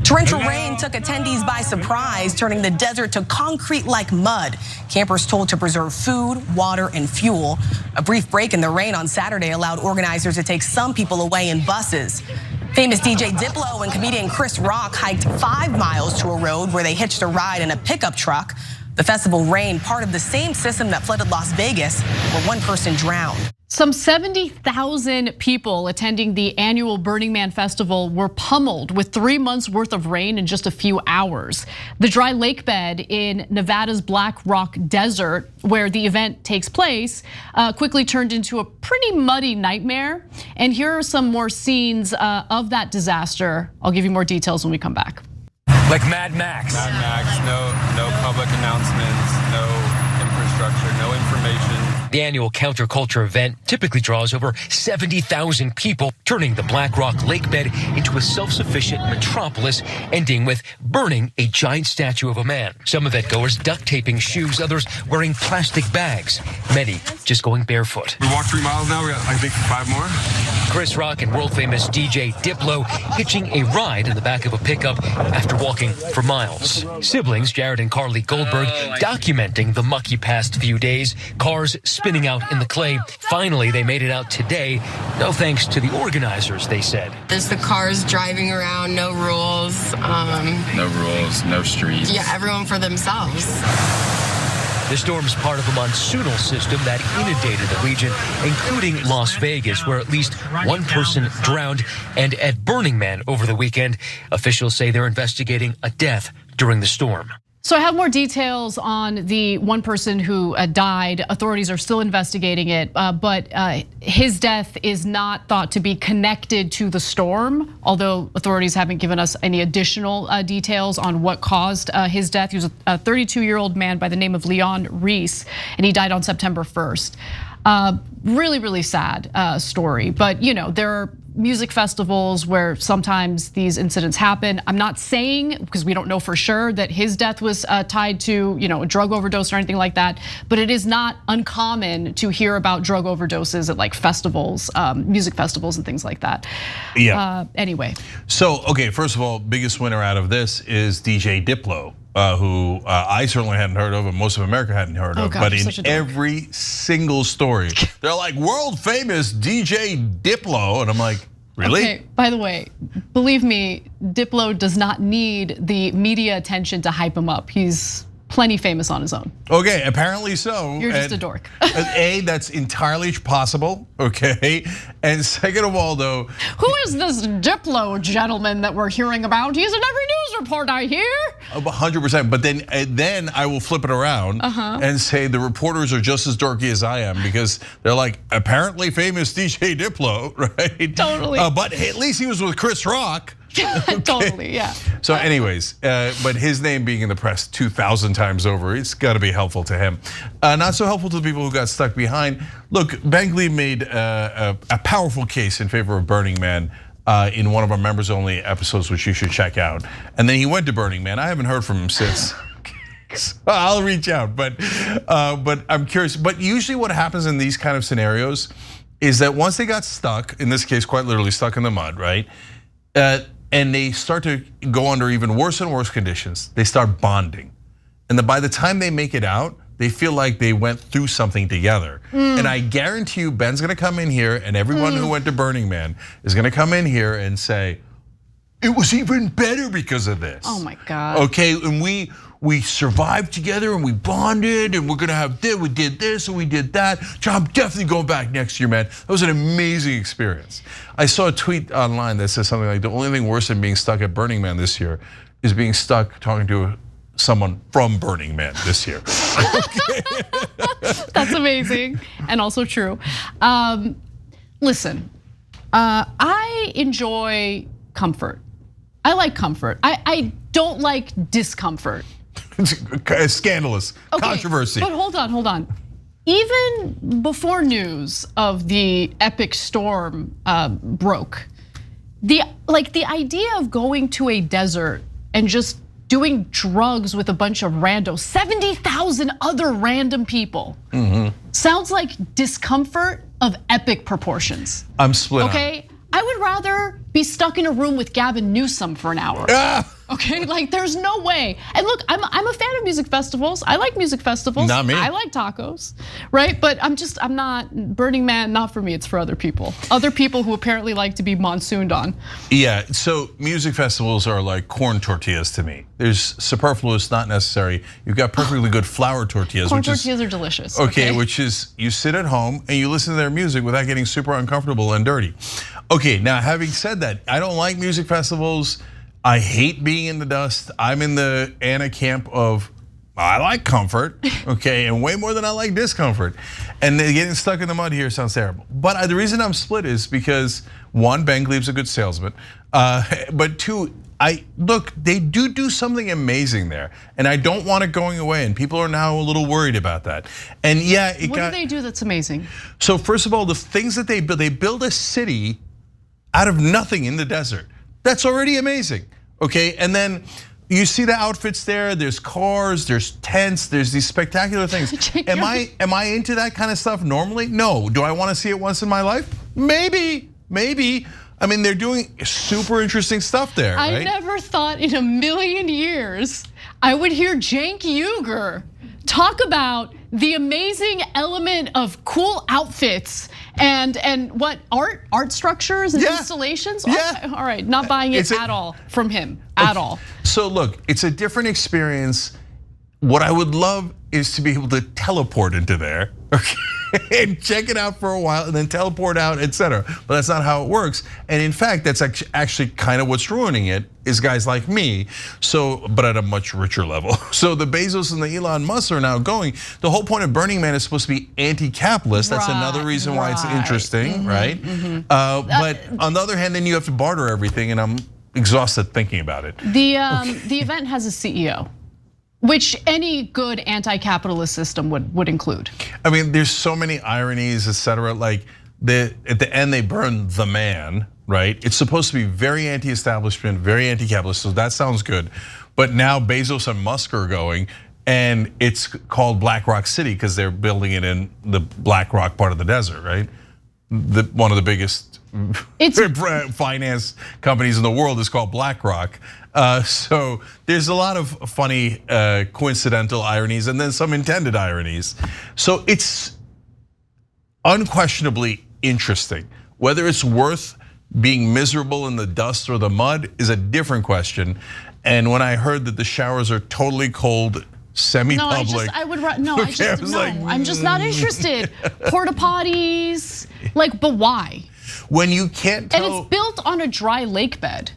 Torrential rain took attendees by surprise, turning the desert to concrete like mud. Campers told to preserve food, water, and fuel. A brief break in the rain on Saturday allowed organizers to take some people away in buses. Famous DJ Diplo and comedian Chris Rock hiked 5 miles to a road where they hitched a ride in a pickup truck. The festival rained part of the same system that flooded Las Vegas, where one person drowned. Some 70,000 people attending the annual Burning Man festival were pummeled with 3 months worth of rain in just a few hours. The dry lake bed in Nevada's Black Rock Desert, where the event takes place, quickly turned into a pretty muddy nightmare. And here are some more scenes of that disaster. I'll give you more details when we come back. Like Mad Max. Mad Max, no public announcements, no infrastructure, no information. The annual counterculture event typically draws over 70,000 people, turning the Black Rock lake bed into a self-sufficient metropolis, ending with burning a giant statue of a man. Some event-goers duct taping shoes, others wearing plastic bags, many just going barefoot. We walked 3 miles now, we got I think 5 more. Chris Rock and world-famous DJ Diplo hitching a ride in the back of a pickup after walking for miles. Siblings Jared and Carly Goldberg documenting the mucky past few days, cars spinning out in the clay. Finally, they made it out today. No thanks to the organizers, they said. There's the cars driving around, no rules. No rules, no streets. Yeah, everyone for themselves. The storm is part of a monsoonal system that inundated the region, including Las Vegas, where at least one person drowned. And at Burning Man over the weekend, officials say they're investigating a death during the storm. So I have more details on the one person who died. Authorities are still investigating it, but his death is not thought to be connected to the storm, although authorities haven't given us any additional details on what caused his death. He was a 32-year-old man by the name of Leon Reese, and he died on September 1st. Really, really sad story, but there are music festivals where sometimes these incidents happen. I'm not saying, because we don't know for sure, that his death was tied to a drug overdose or anything like that, but it is not uncommon to hear about drug overdoses at like festivals, music festivals and things like that. Yeah. Anyway. So, okay, first of all, biggest winner out of this is DJ Diplo. Who I certainly hadn't heard of, and most of America hadn't heard of. God, but in every single story, they're like world famous DJ Diplo, and I'm like, really? Okay, by the way, believe me, Diplo does not need the media attention to hype him up. He's plenty famous on his own. Okay, apparently so. You're just a dork. A, that's entirely possible, okay? And second of all, though, who is this Diplo gentleman that we're hearing about? He's in every news report I hear. 100%, but then I will flip it around and say the reporters are just as dorky as I am, because they're like, apparently famous DJ Diplo, right? Totally. But at least he was with Chris Rock. Okay. Totally, yeah. So anyways, but his name being in the press 2,000 times over, it's gotta be helpful to him. Not so helpful to the people who got stuck behind. Look, Bangley made a powerful case in favor of Burning Man in one of our members only episodes, which you should check out. And then he went to Burning Man. I haven't heard from him since. So I'll reach out, but I'm curious. But usually what happens in these kind of scenarios is that once they got stuck, in this case, quite literally stuck in the mud, right? And they start to go under even worse and worse conditions. They start bonding. And by the time they make it out, they feel like they went through something together. And I guarantee you, Ben's gonna come in here, and everyone who went to Burning Man is gonna come in here and say, it was even better because of this. Oh my God. Okay, and we survived together and we bonded, and we're gonna have this, we did this and we did that. I'm definitely going back next year, man. That was an amazing experience. I saw a tweet online that says something like, the only thing worse than being stuck at Burning Man this year is being stuck talking to someone from Burning Man this year. That's amazing and also true. Listen, I enjoy comfort. I like comfort. I don't like discomfort. It's scandalous, okay, controversy. But hold on. Even before news of the epic storm broke, the idea of going to a desert and just doing drugs with a bunch of randos, 70,000 other random people, sounds like discomfort of epic proportions. I'm split. Okay, I would rather be stuck in a room with Gavin Newsom for an hour. Okay, like there's no way. And look, I'm a fan of music festivals. I like music festivals. Not me. I like tacos, right? But I'm not, Burning Man, not for me, it's for other people. Other people who apparently like to be monsooned on. Yeah, so music festivals are like corn tortillas to me. There's superfluous, not necessary. You've got perfectly good flour tortillas. Corn tortillas are delicious. Okay, which is you sit at home and you listen to their music without getting super uncomfortable and dirty. Okay, now having said that, I don't like music festivals. I hate being in the dust. I'm in the Anna camp of, I like comfort, okay, and way more than I like discomfort. And getting stuck in the mud here sounds terrible. But the reason I'm split is because one, Ben Gleib's a good salesman, but two, look, they do something amazing there, and I don't want it going away. And people are now a little worried about that. And yeah, what do they do that's amazing? So first of all, the things that they build a city out of nothing in the desert. That's already amazing, okay? And then you see the outfits there, there's cars, there's tents, there's these spectacular things. Am I into that kind of stuff normally? No. Do I want to see it once in my life? Maybe. I mean, they're doing super interesting stuff there, right? I never thought in a million years I would hear Cenk Uygur talk about the amazing element of cool outfits and what art structures and installations. Yeah. Okay, all right, not buying it at all from him at all. So look, it's a different experience. What I would love is to be able to teleport into there, okay, and check it out for a while and then teleport out, etc. But that's not how it works. And in fact, that's actually kind of what's ruining it is guys like me. So, but at a much richer level. So the Bezos and the Elon Musk are now going. The whole point of Burning Man is supposed to be anti-capitalist. That's another reason why it's interesting, right? But on the other hand, then you have to barter everything, and I'm exhausted thinking about it. The event has a CEO, which any good anti-capitalist system would include. I mean, there's so many ironies, etc. Like at the end, they burn the man, right? It's supposed to be very anti-establishment, very anti-capitalist, so that sounds good. But now Bezos and Musk are going, and it's called Black Rock City because they're building it in the Black Rock part of the desert, right? One of the biggest finance companies in the world is called BlackRock. So there's a lot of funny coincidental ironies and then some intended ironies. So it's unquestionably interesting. Whether it's worth being miserable in the dust or the mud is a different question. And when I heard that the showers are totally cold, semi-public. I'm just not interested. Porta potties, but why? When you can't tell. And it's built on a dry lake bed.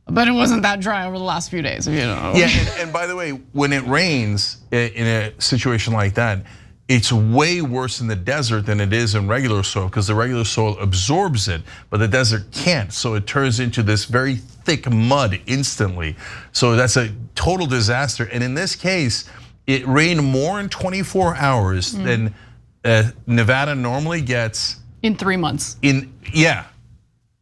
But it wasn't that dry over the last few days, you know. Yeah, and by the way, when it rains in a situation like that, it's way worse in the desert than it is in regular soil because the regular soil absorbs it, but the desert can't. So it turns into this very thick mud instantly. So that's a total disaster. And in this case, it rained more in 24 hours than Nevada normally gets. In 3 months.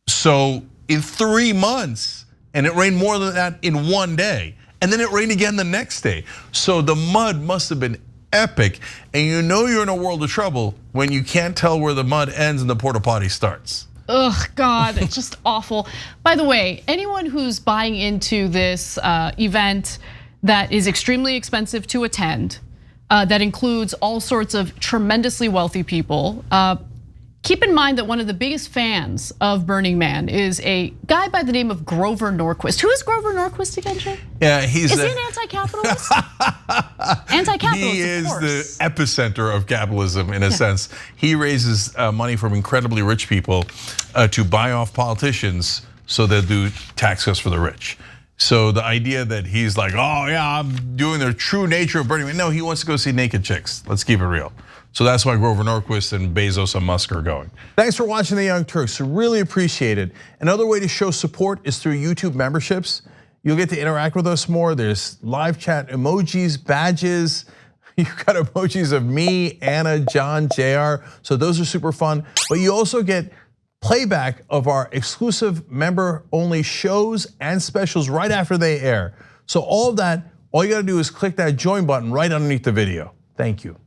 So in 3 months, and it rained more than that in 1 day. And then it rained again the next day. So the mud must have been epic. And you know you're in a world of trouble when you can't tell where the mud ends and the porta potty starts. Ugh, God, it's just awful. By the way, anyone who's buying into this event that is extremely expensive to attend, that includes all sorts of tremendously wealthy people, keep in mind that one of the biggest fans of Burning Man is a guy by the name of Grover Norquist. Who is Grover Norquist again, Jay? Yeah, is he an anti-capitalist? Anti-capitalist, he is of course. The epicenter of capitalism in a sense. He raises money from incredibly rich people to buy off politicians so they'll do tax cuts for the rich. So the idea that he's like, oh yeah, I'm doing the true nature of Burning Man. No, he wants to go see naked chicks. Let's keep it real. So that's why Grover Norquist and Bezos and Musk are going. Thanks for watching The Young Turks, really appreciate it. Another way to show support is through YouTube memberships. You'll get to interact with us more. There's live chat emojis, badges. You've got emojis of me, Anna, John, JR. So those are super fun. But you also get playback of our exclusive member-only shows and specials right after they air. So all of that, all you gotta do is click that join button right underneath the video. Thank you.